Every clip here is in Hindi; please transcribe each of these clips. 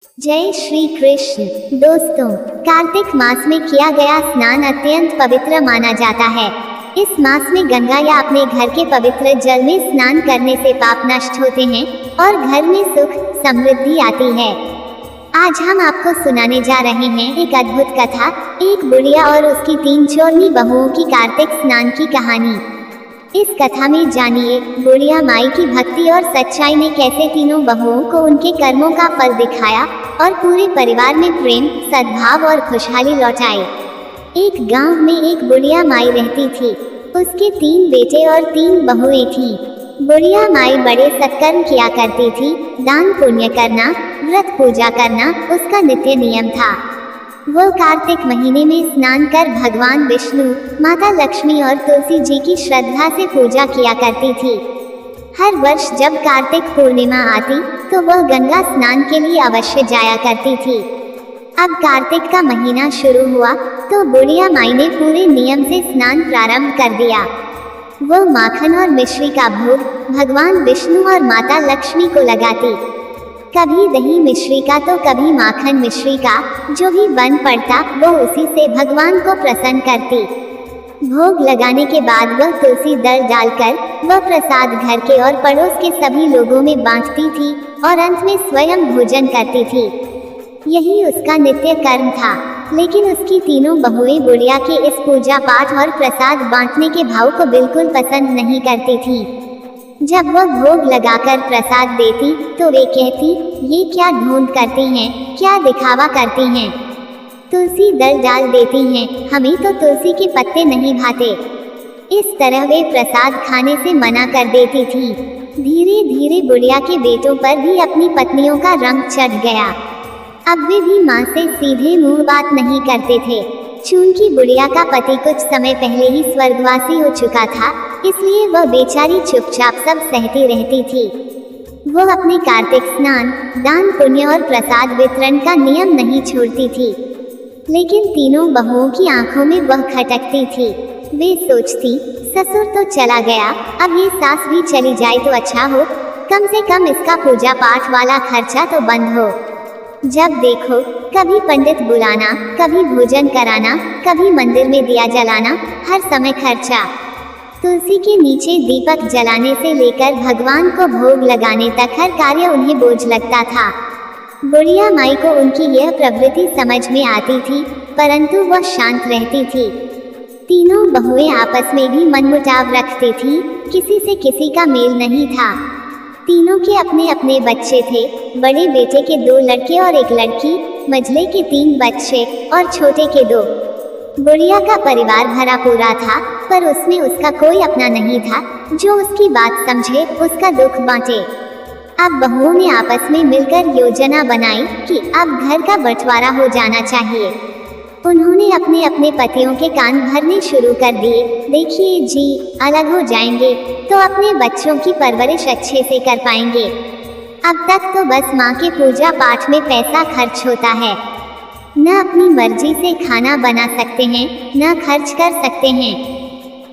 जय श्री कृष्ण। दोस्तों, कार्तिक मास में किया गया स्नान अत्यंत पवित्र माना जाता है। इस मास में गंगा या अपने घर के पवित्र जल में स्नान करने से पाप नष्ट होते हैं और घर में सुख समृद्धि आती है। आज हम आपको सुनाने जा रहे हैं एक अद्भुत कथा, एक बुढ़िया और उसकी 3 चोरनी बहुओं की कार्तिक स्नान की कहानी। इस कथा में जानिए बुढ़िया माई की भक्ति और सच्चाई ने कैसे तीनों बहुओं को उनके कर्मों का फल दिखाया और पूरे परिवार में प्रेम, सद्भाव और खुशहाली लौटाई। एक गांव में एक बुढ़िया माई रहती थी। उसके 3 बेटे और 3 बहुएं थीं। बुढ़िया माई बड़े सत्कर्म किया करती थी। दान पुण्य करना, व्रत पूजा करना उसका नित्य नियम था। वो कार्तिक महीने में स्नान कर भगवान विष्णु, माता लक्ष्मी और तुलसी जी की श्रद्धा से पूजा किया करती थी। हर वर्ष जब कार्तिक पूर्णिमा आती तो वह गंगा स्नान के लिए अवश्य जाया करती थी। अब कार्तिक का महीना शुरू हुआ तो बुढ़िया माई ने पूरे नियम से स्नान प्रारंभ कर दिया। वो माखन और मिश्री का भोग भगवान विष्णु और माता लक्ष्मी को लगाती। कभी दही मिश्री का तो कभी माखन मिश्री का, जो भी बन पड़ता वो उसी से भगवान को प्रसन्न करती। भोग लगाने के बाद वह तुलसी दल डालकर वह प्रसाद घर के और पड़ोस के सभी लोगों में बांटती थी और अंत में स्वयं भोजन करती थी। यही उसका नित्य कर्म था। लेकिन उसकी तीनों बहुएं बुढ़िया के इस पूजा पाठ और प्रसाद बांटने के भाव को बिल्कुल पसंद नहीं करती थी। जब वह भोग लगाकर प्रसाद देती तो वे कहती, ये क्या ढोंग करती हैं, क्या दिखावा करती हैं। तुलसी दल डाल देती हैं, हमें तो तुलसी के पत्ते नहीं भाते। इस तरह वे प्रसाद खाने से मना कर देती थी। धीरे धीरे बुढ़िया के बेटों पर भी अपनी पत्नियों का रंग चढ़ गया। अब वे भी माँ से सीधे मुंह बात नहीं करते थे। चूंकि बुढ़िया का पति कुछ समय पहले ही स्वर्गवासी हो चुका था, इसलिए वह बेचारी चुपचाप सब सहती रहती थी। वह अपने कार्तिक स्नान, दान पुण्य और प्रसाद वितरण का नियम नहीं छोड़ती थी। लेकिन तीनों बहुओं की आंखों में वह खटकती थी। वे सोचती, ससुर तो चला गया, अब ये सास भी चली जाए तो अच्छा हो, कम से कम इसका पूजा पाठ वाला खर्चा तो बंद हो। जब देखो कभी पंडित बुलाना, कभी भोजन कराना, कभी मंदिर में दिया जलाना, हर समय खर्चा। तुलसी के नीचे दीपक जलाने से लेकर भगवान को भोग लगाने तक हर कार्य उन्हें बोझ लगता था। बुढ़िया माई को उनकी यह प्रवृत्ति समझ में आती थी, परंतु वह शांत रहती थी। तीनों बहुएं आपस में भी मनमुटाव रखती थी, किसी से किसी का मेल नहीं था। तीनों के अपने अपने बच्चे थे। बड़े बेटे के 2 लड़के और 1 लड़की, मझले के 3 बच्चे और छोटे के 2। बुढ़िया का परिवार भरा पूरा था, पर उसमें उसका कोई अपना नहीं था जो उसकी बात समझे, उसका दुख बांटे। अब बहुओं ने आपस में मिलकर योजना बनाई कि अब घर का बंटवारा हो जाना चाहिए। उन्होंने अपने अपने पतियों के कान भरने शुरू कर दिए। देखिए जी, अलग हो जाएंगे तो अपने बच्चों की परवरिश अच्छे से कर पाएंगे। अब तक तो बस माँ के पूजा पाठ में पैसा खर्च होता है। न अपनी मर्जी से खाना बना सकते हैं, न खर्च कर सकते हैं।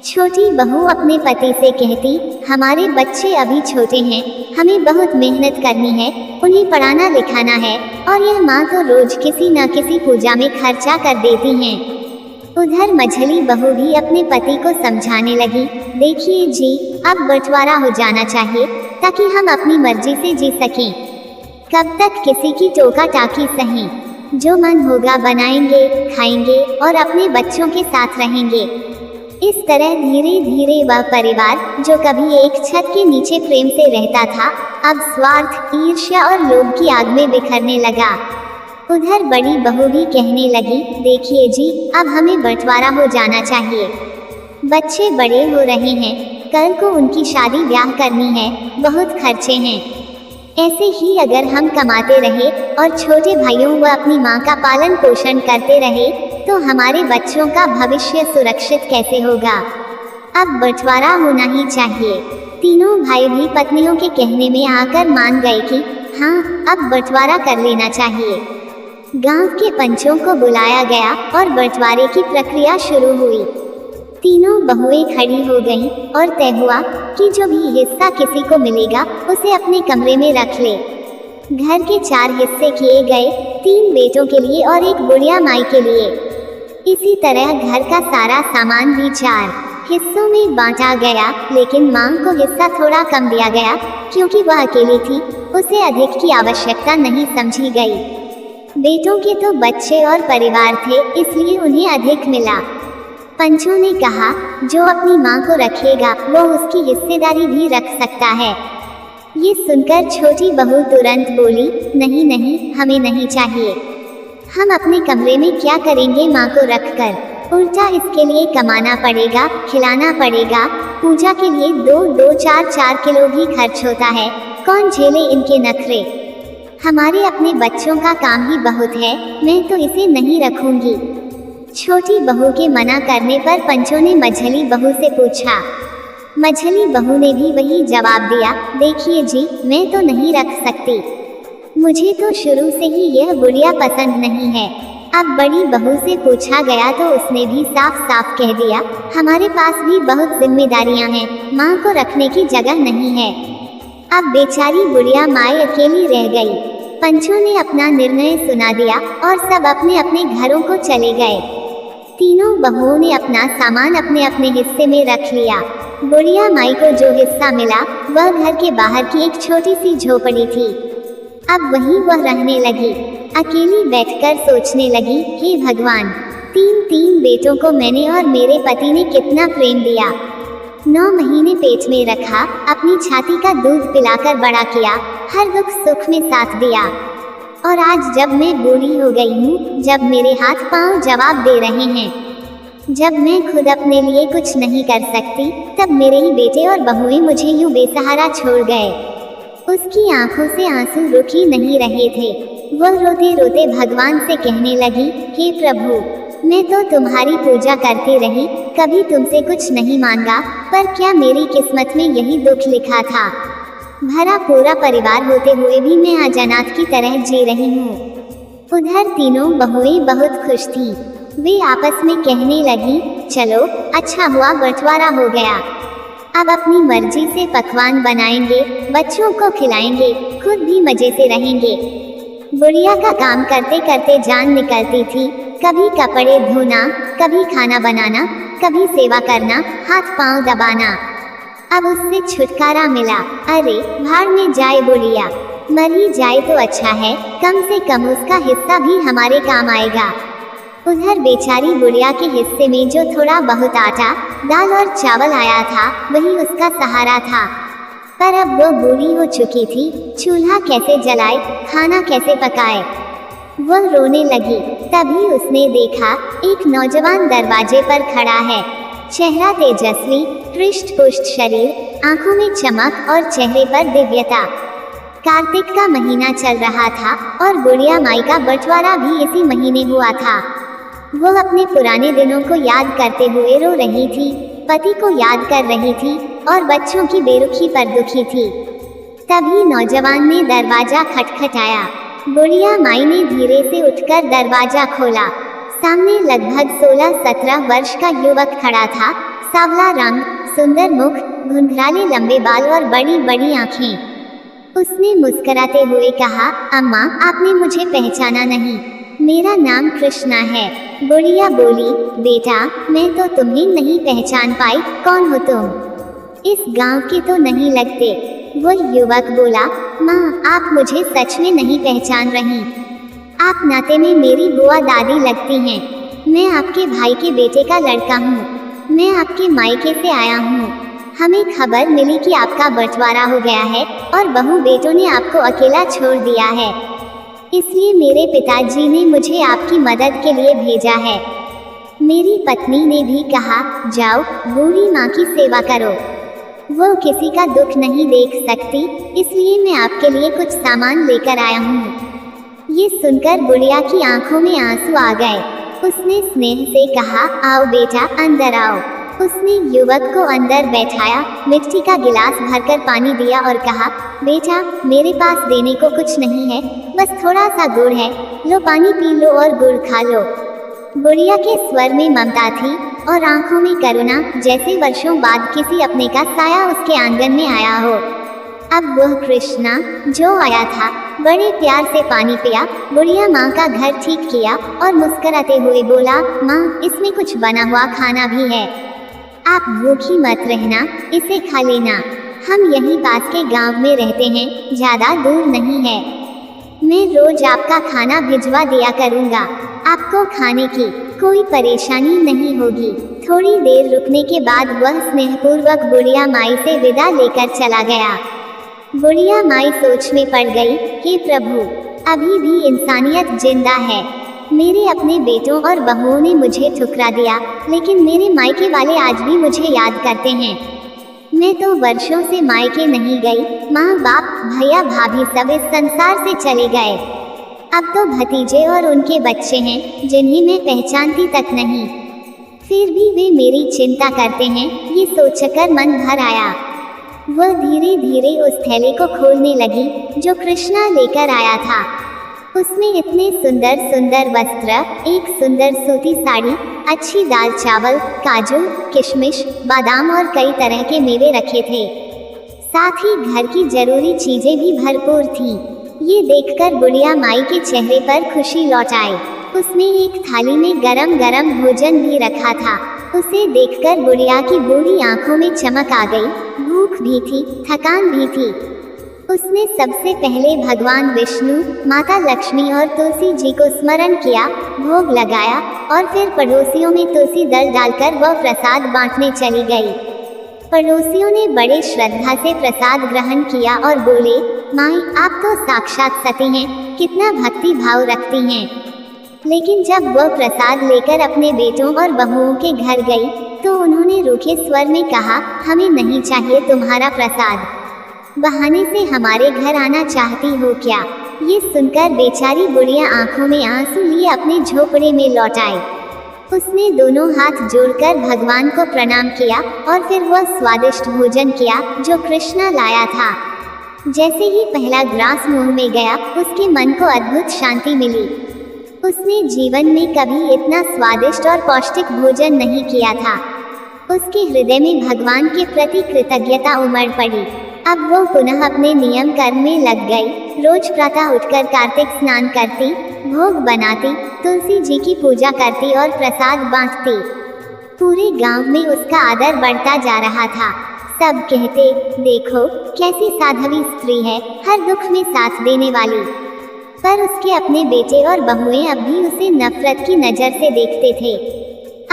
छोटी बहू अपने पति से कहती, हमारे बच्चे अभी छोटे हैं, हमें बहुत मेहनत करनी है, उन्हें पढ़ाना लिखाना है, और यह माँ तो रोज किसी न किसी पूजा में खर्चा कर देती हैं। उधर मझली बहू भी अपने पति को समझाने लगी, देखिए जी, अब बंटवारा हो जाना चाहिए ताकि हम अपनी मर्जी से जी सकें। कब तक किसी की टोका टाकी सही, जो मन होगा बनाएंगे, खाएंगे और अपने बच्चों के साथ रहेंगे। इस तरह धीरे धीरे वह परिवार, जो कभी एक छत के नीचे प्रेम से रहता था, अब स्वार्थ, ईर्ष्या और लोभ की आग में बिखरने लगा। उधर बड़ी बहू भी कहने लगी, देखिए जी, अब हमें बंटवारा हो जाना चाहिए। बच्चे बड़े हो रहे हैं, कल को उनकी शादी ब्याह करनी है, बहुत खर्चे हैं। ऐसे ही अगर हम कमाते रहे और छोटे भाइयों व अपनी माँ का पालन पोषण करते रहे तो हमारे बच्चों का भविष्य सुरक्षित कैसे होगा। अब बंटवारा होना ही चाहिए। तीनों भाई भी पत्नियों के कहने में आकर मान गए कि हाँ, अब बंटवारा कर लेना चाहिए। गांव के पंचों को बुलाया गया और बंटवारे की प्रक्रिया शुरू हुई। तीनों बहुएं खड़ी हो गईं और तय हुआ कि जो भी हिस्सा किसी को मिलेगा उसे अपने कमरे में रख ले। घर के 4 हिस्से किए गए, 3 बेटों के लिए और एक बुढ़िया माई के लिए। इसी तरह घर का सारा सामान भी 4 हिस्सों में बांटा गया, लेकिन मां को हिस्सा थोड़ा कम दिया गया क्योंकि वह अकेली थी, उसे अधिक की आवश्यकता नहीं समझी गई। बेटों के तो बच्चे और परिवार थे, इसलिए उन्हें अधिक मिला। पंचों ने कहा, जो अपनी मां को रखेगा वो उसकी हिस्सेदारी भी रख सकता है। ये सुनकर छोटी बहू तुरंत बोली, नहीं नहीं, हमें नहीं चाहिए। हम अपने कमरे में क्या करेंगे मां को रखकर? उल्टा इसके लिए कमाना पड़ेगा, खिलाना पड़ेगा। पूजा के लिए 2-2, 4-4 किलो भी खर्च होता है, कौन झेले इनके नखरे? हमारे अपने बच्चों का काम ही बहुत है, मैं तो इसे नहीं रखूंगी। छोटी बहू के मना करने पर पंचों ने मझली बहू से पूछा। मझली बहू ने भी वही जवाब दिया, देखिए जी, मैं तो नहीं रख सकती। मुझे तो शुरू से ही यह बुढ़िया पसंद नहीं है। अब बड़ी बहू से पूछा गया तो उसने भी साफ साफ कह दिया, हमारे पास भी बहुत जिम्मेदारियां हैं, माँ को रखने की जगह नहीं है। अब बेचारी बुढ़िया माई अकेली रह गई। पंचों ने अपना निर्णय सुना दिया और सब अपने अपने घरों को चले गए। तीनों बहुओं ने अपना सामान अपने अपने हिस्से में रख लिया। बुढ़िया माई को जो हिस्सा मिला वह घर के बाहर की एक छोटी सी झोपड़ी थी। अब वहीं वह रहने लगी। अकेली बैठकर सोचने लगी, हे भगवान, 3 बेटों को मैंने और मेरे पति ने कितना प्रेम दिया। 9 महीने पेट में रखा, अपनी छाती का दूध पिलाकर बड़ा किया, हर दुख सुख में साथ दिया। और आज जब मैं बूढ़ी हो गई हूँ, जब मेरे हाथ पांव जवाब दे रहे हैं, जब मैं खुद अपने लिए कुछ नहीं कर सकती, तब मेरे ही बेटे और बहुएं मुझे यूं बेसहारा छोड़ गए। उसकी आंखों से आंसू रुक ही नहीं रहे थे। वह रोते रोते भगवान से कहने लगी, हे प्रभु, मैं तो तुम्हारी पूजा करती रही, कभी तुमसे कुछ नहीं मांगा, पर क्या मेरी किस्मत में यही दुख लिखा था? भरा पूरा परिवार होते हुए भी मैं आज अनाथ की तरह जी रही हूँ। उधर तीनों बहुएं बहुत खुश थीं। वे आपस में कहने लगी, चलो अच्छा हुआ बंटवारा हो गया। अब अपनी मर्जी से पकवान बनाएंगे, बच्चों को खिलाएंगे, खुद भी मजे से रहेंगे। बुढ़िया का काम करते करते जान निकलती थी, कभी कपड़े धोना, कभी खाना बनाना, कभी सेवा करना, हाथ पांव दबाना। अब उससे छुटकारा मिला। अरे भाड़ में जाए बुढ़िया, मर ही जाए तो अच्छा है, कम से कम उसका हिस्सा भी हमारे काम आएगा। उधर बेचारी बुढ़िया के हिस्से में जो थोड़ा बहुत आटा, दाल और चावल आया था, वही उसका सहारा था। पर अब वो बूढ़ी हो चुकी थी, चूल्हा कैसे जलाए, खाना कैसे पकाए। वह रोने लगी। तभी उसने देखा, एक नौजवान दरवाजे पर खड़ा है। चेहरा तेजस्वी, हृष्ट पुष्ट शरीर, आंखों में चमक और चेहरे पर दिव्यता। कार्तिक का महीना चल रहा था और बुढ़िया माई का बंटवारा भी इसी महीने हुआ था। वह अपने पुराने दिनों को याद करते हुए रो रही थी, पति को याद कर रही थी और बच्चों की बेरुखी पर दुखी थी। तभी नौजवान ने दरवाजा खटखटाया। बुढ़िया माई ने धीरे से उठकर दरवाजा खोला। सामने लगभग 16-17 वर्ष का युवक खड़ा था। सांवला रंग, सुंदर मुख, घुंघराले लंबे बाल और बड़ी बड़ी आंखें। उसने मुस्कुराते हुए कहा, अम्मा, आपने मुझे पहचाना नहीं, मेरा नाम कृष्णा है। बुढ़िया बोली, बेटा, मैं तो तुम्हें नहीं पहचान पाई, कौन हो तुम? इस गांव के तो नहीं लगते। वह युवक बोला, माँ, आप मुझे सच में नहीं पहचान रही। आप नाते में मेरी बुआ दादी लगती हैं। मैं आपके भाई के बेटे का लड़का हूँ। मैं आपके मायके से आया हूँ। हमें खबर मिली कि आपका बंटवारा हो गया है और बहू बेटों ने आपको अकेला छोड़ दिया है, इसलिए मेरे पिताजी ने मुझे आपकी मदद के लिए भेजा है। मेरी पत्नी ने भी कहा, जाओ बूढ़ी माँ की सेवा करो, वो किसी का दुख नहीं देख सकती, इसलिए मैं आपके लिए कुछ सामान लेकर आया हूँ। ये सुनकर बुढ़िया की आंखों में आंसू आ गए। उसने स्नेह से कहा, आओ बेटा, अंदर आओ। उसने युवक को अंदर बैठाया, मिट्टी का गिलास भरकर पानी दिया और कहा, बेटा, मेरे पास देने को कुछ नहीं है, बस थोड़ा सा गुड़ है, लो पानी पी लो और गुड़ खा लो। बुढ़िया के स्वर में ममता थी और आंखों में करुणा, जैसे वर्षों बाद किसी अपने का साया उसके आंगन में आया हो। अब वह कृष्णा जो आया था बड़े प्यार से पानी पिया, बुढ़िया माँ का घर ठीक किया और मुस्कुराते हुए बोला, माँ इसमें कुछ बना हुआ खाना भी है, आप भूखी मत रहना, इसे खा लेना। हम यहीं पास के गांव में रहते हैं, ज़्यादा दूर नहीं है। मैं रोज आपका खाना भिजवा दिया करूँगा, आपको खाने की कोई परेशानी नहीं होगी। थोड़ी देर रुकने के बाद वह स्नेहपूर्वक बुढ़िया माई से विदा लेकर चला गया। बुढ़िया माई सोच में पड़ गई, हे प्रभु, अभी भी इंसानियत जिंदा है। मेरे अपने बेटों और बहुओं ने मुझे ठुकरा दिया, लेकिन मेरे मायके वाले आज भी मुझे याद करते हैं। मैं तो वर्षों से मायके नहीं गई, माँ बाप भैया भाभी सब इस संसार से चले गए। अब तो भतीजे और उनके बच्चे हैं जिन्हें मैं पहचानती तक नहीं, फिर भी वे मेरी चिंता करते हैं, ये सोचकर मन भर आया। वह धीरे धीरे उस थैले को खोलने लगी जो कृष्णा लेकर आया था। उसमें इतने सुंदर सुंदर वस्त्र, एक सुंदर सूती साड़ी, अच्छी दाल चावल, काजू, किशमिश, बादाम और कई तरह के मेवे रखे थे। साथ ही घर की जरूरी चीजें भी भरपूर थीं। ये देखकर बुढ़िया माई के चेहरे पर खुशी लौट आई। उसमें एक थाली में गरम गरम भोजन भी रखा था। उसे देखकर बुढ़िया की बूढ़ी आंखों में चमक आ गई। भूख भी थी, थकान भी थी। उसने सबसे पहले भगवान विष्णु, माता लक्ष्मी और तुलसी जी को स्मरण किया, भोग लगाया और फिर पड़ोसियों में तुलसी दल डालकर वह प्रसाद बांटने चली गई। पड़ोसियों ने बड़े श्रद्धा से प्रसाद ग्रहण किया और बोले, माई आप तो साक्षात सती हैं, कितना भक्ति भाव रखती हैं। लेकिन जब वह प्रसाद लेकर अपने बेटों और बहुओं के घर गई तो उन्होंने रूखे स्वर में कहा, हमें नहीं चाहिए तुम्हारा प्रसाद, बहाने से हमारे घर आना चाहती हो क्या? ये सुनकर बेचारी बुढ़िया आंखों में आंसू लिए अपने झोपड़े में लौट आई। उसने दोनों हाथ जोड़कर भगवान को प्रणाम किया और फिर वह स्वादिष्ट भोजन किया जो कृष्णा लाया था। जैसे ही पहला ग्रास मुंह में गया, उसके मन को अद्भुत शांति मिली। उसने जीवन में कभी इतना स्वादिष्ट और पौष्टिक भोजन नहीं किया था। उसके हृदय में भगवान के प्रति कृतज्ञता उमड़ पड़ी। अब वो पुनः अपने नियम कर्म में लग गई। रोज प्रातः उठकर कार्तिक स्नान करती, भोग बनाती, तुलसी जी की पूजा करती और प्रसाद बांटती। पूरे गांव में उसका आदर बढ़ता जा रहा था। सब कहते, देखो कैसी साध्वी स्त्री है, हर दुख में साथ देने वाली। पर उसके अपने बेटे और बहुएं अब भी उसे नफरत की नज़र से देखते थे।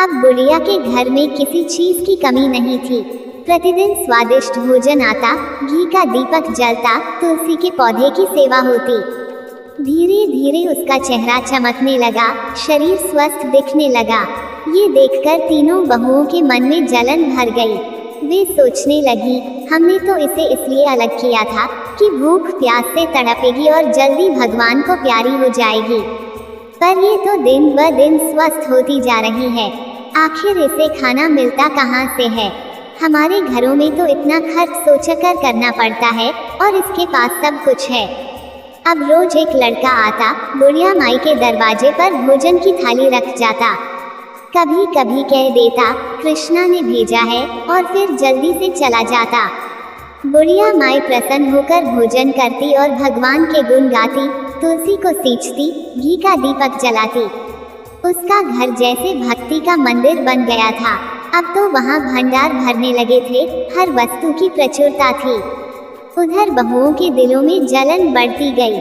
अब बुढ़िया के घर में किसी चीज की कमी नहीं थी। प्रतिदिन स्वादिष्ट भोजन आता, घी का दीपक जलता, तुलसी के पौधे की सेवा होती। धीरे धीरे उसका चेहरा चमकने लगा, शरीर स्वस्थ दिखने लगा। ये देखकर तीनों बहुओं के मन में जलन भर गई। वे सोचने लगी, हमने तो इसे इसलिए अलग किया था कि भूख प्यास से तड़पेगी और जल्दी भगवान को प्यारी हो जाएगी, पर ये तो दिन ब दिन स्वस्थ होती जा रही है। आखिर इसे खाना मिलता कहाँ से है? हमारे घरों में तो इतना खर्च सोचकर करना पड़ता है और इसके पास सब कुछ है। अब रोज एक लड़का आता, बुढ़िया माई के दरवाजे पर भोजन की थाली रख जाता। कभी कभी कह देता, कृष्णा ने भेजा है, और फिर जल्दी से चला जाता। बुढ़िया माई प्रसन्न होकर भोजन करती और भगवान के गुण गाती, तुलसी को सींचती, घी का दीपक जलाती। उसका घर जैसे भक्ति का मंदिर बन गया था। अब तो वहाँ भंडार भरने लगे थे, हर वस्तु की प्रचुरता थी। उधर बहुओं के दिलों में जलन बढ़ती गई।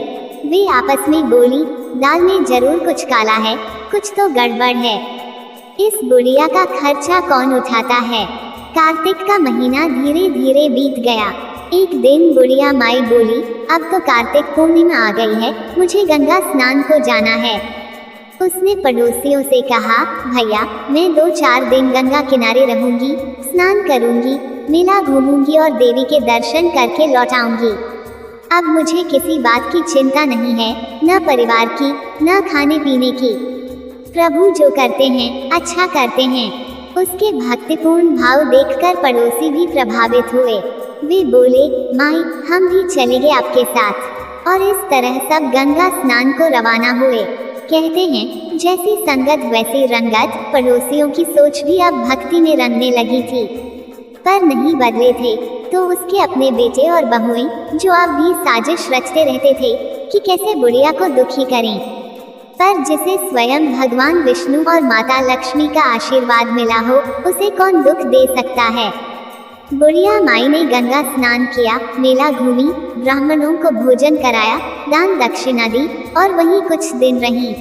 वे आपस में बोली, दाल में जरूर कुछ काला है, कुछ तो गड़बड़ है। इस बुढ़िया का खर्चा कौन उठाता है? कार्तिक का महीना धीरे धीरे बीत गया। एक दिन बुढ़िया माई बोली, अब तो कार्तिक पूर्णिमा आ गई है, मुझे गंगा स्नान को जाना है। उसने पड़ोसियों से कहा, भैया मैं 2-4 दिन गंगा किनारे रहूंगी, स्नान करूंगी, मेला घूमूंगी और देवी के दर्शन करके लौट आऊंगी। अब मुझे किसी बात की चिंता नहीं है, न परिवार की, न खाने पीने की। प्रभु जो करते हैं अच्छा करते हैं। उसके भक्तिपूर्ण भाव देखकर पड़ोसी भी प्रभावित हुए। वे बोले, माई हम भी चलेंगे आपके साथ। और इस तरह सब गंगा स्नान को रवाना हुए। कहते हैं, जैसी संगत वैसी रंगत। पड़ोसियों की सोच भी अब भक्ति में रंगने लगी थी, पर नहीं बदले थे। तो उसके अपने बेटे और बहुएं जो अब भी साजिश रचते रहते थे कि कैसे बुढ़िया को दुखी करें, पर जिसे स्वयं भगवान विष्णु और माता लक्ष्मी का आशीर्वाद मिला हो उसे कौन दुख दे सकता है। बुढ़िया माई ने गंगा स्नान किया, मेला घूमी, ब्राह्मणों को भोजन कराया, दान दक्षिणा दी और वहीं कुछ दिन रही।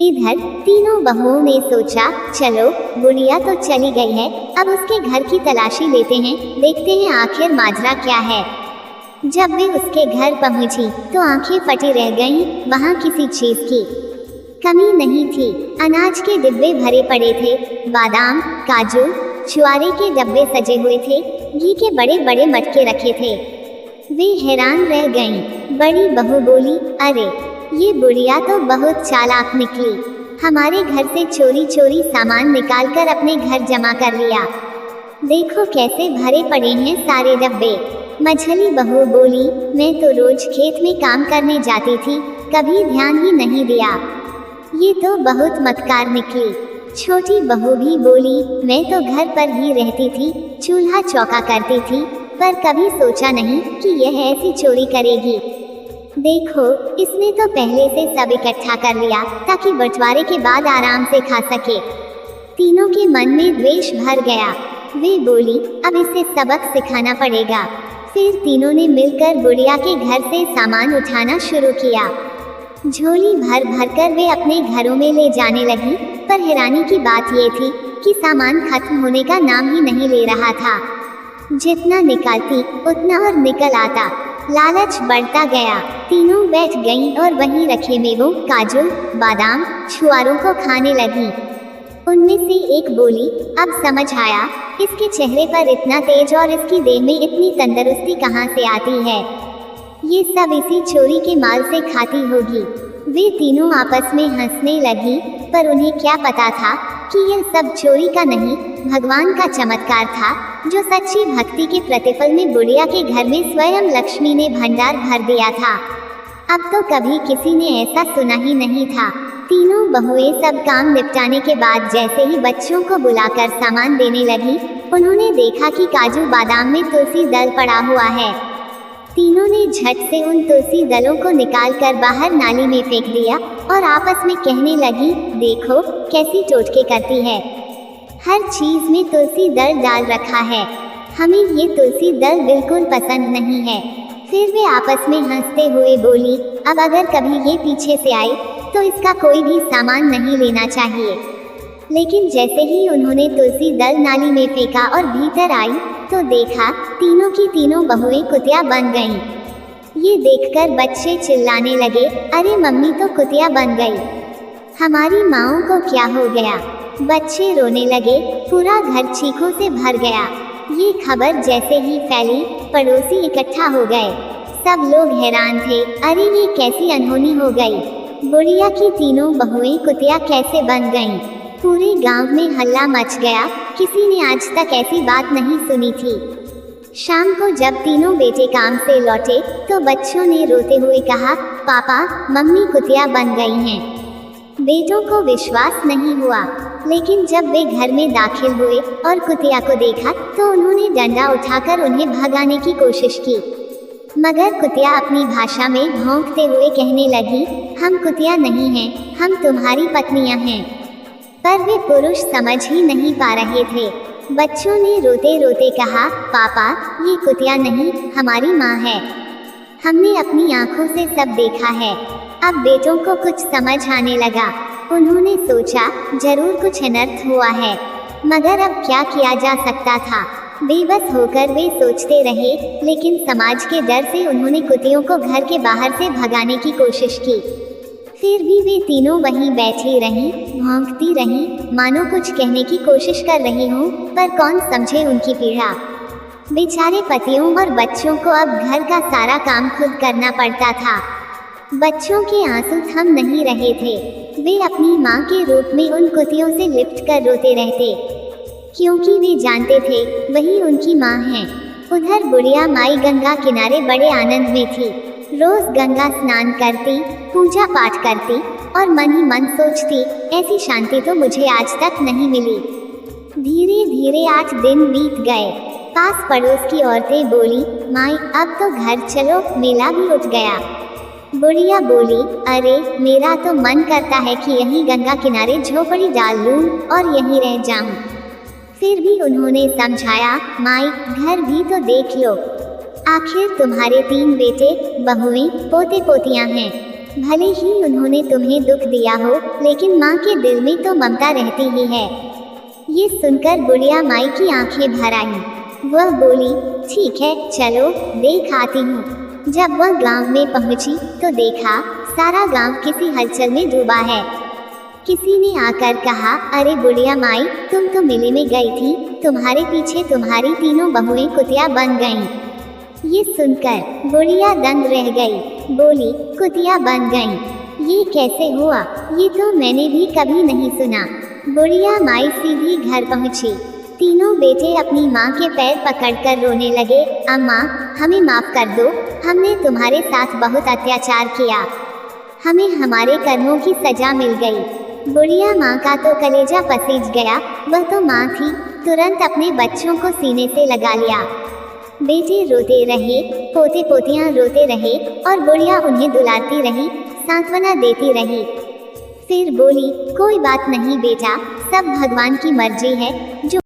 इधर तीनों बहुओं ने सोचा, चलो बुढ़िया तो चली गई है, अब उसके घर की तलाशी लेते हैं, देखते हैं आखिर माजरा क्या है। जब वे उसके घर पहुंची तो आंखें फटी रह गईं। वहां किसी चीज की कमी नहीं थी। अनाज के डिब्बे भरे पड़े थे, बादाम, काजू, छुआरे के डब्बे सजे हुए थे, घी के बड़े बड़े मटके रखे थे। वे हैरान रह गईं। बड़ी बहू बोली, अरे ये बुढ़िया तो बहुत चालाक निकली, हमारे घर से चोरी चोरी सामान निकालकर अपने घर जमा कर लिया। देखो कैसे भरे पड़े हैं सारे डब्बे। मझली बहू बोली, मैं तो रोज खेत में काम करने जाती थी, कभी ध्यान ही नहीं दिया, ये तो बहुत मक्कार निकली। छोटी बहू भी बोली, मैं तो घर पर ही रहती थी, चूल्हा चौका करती थी, पर कभी सोचा नहीं कि यह ऐसी चोरी करेगी। देखो इसने तो पहले से सब इकट्ठा कर लिया ताकि बंटवारे के बाद आराम से खा सके। तीनों के मन में द्वेष भर गया। वे बोली, अब इसे सबक सिखाना पड़ेगा। फिर तीनों ने मिलकर बुढ़िया के घर से सामान उठाना शुरू किया। झोली भर भर कर वे अपने घरों में ले जाने लगी, पर हैरानी की बात ये थी कि सामान खत्म होने का नाम ही नहीं ले रहा था। जितना निकालती उतना और निकल आता। लालच बढ़ता गया। तीनों बैठ गईं और वहीं रखे मेवों, काजू, बादाम, छुआरों को खाने लगी। उनमें से एक बोली, अब समझ आया, इसके चेहरे पर इतना तेज और इसकी देह में इतनी तंदुरुस्ती कहाँ से आती है। ये सब इसी चोरी के माल से खाती होगी। वे तीनों आपस में हंसने लगी, पर उन्हें क्या पता था कि यह सब चोरी का नहीं, भगवान का चमत्कार था, जो सच्ची भक्ति के प्रतिफल में बुढ़िया के घर में स्वयं लक्ष्मी ने भंडार भर दिया था। अब तो कभी किसी ने ऐसा सुना ही नहीं था। तीनों बहुएं सब काम निपटाने के बाद जैसे ही बच्चों को बुलाकर सामान देने लगी, उन्होंने देखा कि काजू बादाम में तुलसी दल पड़ा हुआ है। तीनों ने झट से उन तुलसी दलों को निकालकर बाहर नाली में फेंक दिया और आपस में कहने लगी, देखो कैसी टोटके करती है, हर चीज में तुलसी दल डाल रखा है, हमें ये तुलसी दल बिल्कुल पसंद नहीं है। फिर वे आपस में हंसते हुए बोली, अब अगर कभी ये पीछे से आई तो इसका कोई भी सामान नहीं लेना चाहिए। लेकिन जैसे ही उन्होंने तुलसी दल नाली में फेंका और भीतर आई तो देखा तीनों की तीनों बहुएं कुतिया बन गईं। ये देखकर बच्चे चिल्लाने लगे, अरे मम्मी तो कुतिया बन गई, हमारी माँओं को क्या हो गया। बच्चे रोने लगे, पूरा घर चीखों से भर गया। ये खबर जैसे ही फैली, पड़ोसी इकट्ठा हो गए। सब लोग हैरान थे, अरे ये कैसी अनहोनी हो गई, बुढ़िया की तीनों बहुएं कुतिया कैसे बन गईं। पूरे गांव में हल्ला मच गया, किसी ने आज तक ऐसी बात नहीं सुनी थी। शाम को जब तीनों बेटे काम से लौटे तो बच्चों ने रोते हुए कहा, पापा मम्मी कुतिया बन गई हैं। बेटों को विश्वास नहीं हुआ, लेकिन जब वे घर में दाखिल हुए और कुतिया को देखा तो उन्होंने डंडा उठाकर उन्हें भगाने की कोशिश की, मगर कुतिया अपनी भाषा में भौंकते हुए कहने लगी, हम कुतिया नहीं हैं, हम तुम्हारी पत्नियां हैं। पर वे पुरुष समझ ही नहीं पा रहे थे। बच्चों ने रोते रोते कहा, पापा ये कुतिया नहीं, हमारी माँ है, हमने अपनी आंखों से सब देखा है। अब बेटों को कुछ समझ आने लगा। उन्होंने सोचा जरूर कुछ अनर्थ हुआ है, मगर अब क्या किया जा सकता था। बेबस होकर वे सोचते रहे, लेकिन समाज के डर से उन्होंने कुतियों को घर के बाहर से भगाने की कोशिश की। फिर भी वे तीनों वहीं बैठी रहीं, भौंकती रहीं, मानो कुछ कहने की कोशिश कर रही हों, पर कौन समझे उनकी पीड़ा। बेचारे पतियों और बच्चों को अब घर का सारा काम खुद करना पड़ता था। बच्चों के आंसू थम नहीं रहे थे। वे अपनी माँ के रूप में उन कुतियों से लिपट कर रोते रहते, क्योंकि वे जानते थे वही उनकी माँ है। उधर बुढ़िया माई गंगा किनारे बड़े आनंद में थी। रोज गंगा स्नान करती, पूजा पाठ करती और मन ही मन सोचती, ऐसी शांति तो मुझे आज तक नहीं मिली। धीरे धीरे 8 दिन बीत गए। पास पड़ोस की औरतें बोली, माई अब तो घर चलो, मेला भी उठ गया। बुढ़िया बोली, अरे मेरा तो मन करता है कि यहीं गंगा किनारे झोपड़ी डाल लूं और यहीं रह जाऊं। फिर भी उन्होंने समझाया, माई घर भी तो देख लो, आखिर तुम्हारे 3 बेटे, बहुएं, पोते पोतियां हैं। भले ही उन्होंने तुम्हें दुख दिया हो, लेकिन माँ के दिल में तो ममता रहती ही है। ये सुनकर बुढ़िया माई की आंखें भर आईं। वह बोली, ठीक है चलो देख आती हूँ। जब वह गांव में पहुंची तो देखा सारा गांव किसी हलचल में डूबा है। किसी ने आकर कहा, अरे बुढ़िया माई तुम तो मेले में गई थी, तुम्हारे पीछे तुम्हारी 3 बहुएं कुतिया बन गईं। ये सुनकर बुढ़िया दंग रह गई, बोली, कुतिया बन गईं? ये कैसे हुआ? ये तो मैंने भी कभी नहीं सुना। बुढ़िया माई सीधी घर पहुंची। 3 बेटे अपनी माँ के पैर पकड़कर रोने लगे, अम्मा हमें माफ कर दो, हमने तुम्हारे साथ बहुत अत्याचार किया, हमें हमारे कर्मों की सजा मिल गई। बुढ़िया माँ का तो कलेजा पसीज गया, वह तो माँ थी, तुरंत अपने बच्चों को सीने से लगा लिया। बेटे रोते रहे, पोते पोतियां रोते रहे और बुढ़िया उन्हें दुलारती रही, सांत्वना देती रही। फिर बोली, कोई बात नहीं बेटा, सब भगवान की मर्जी है, जो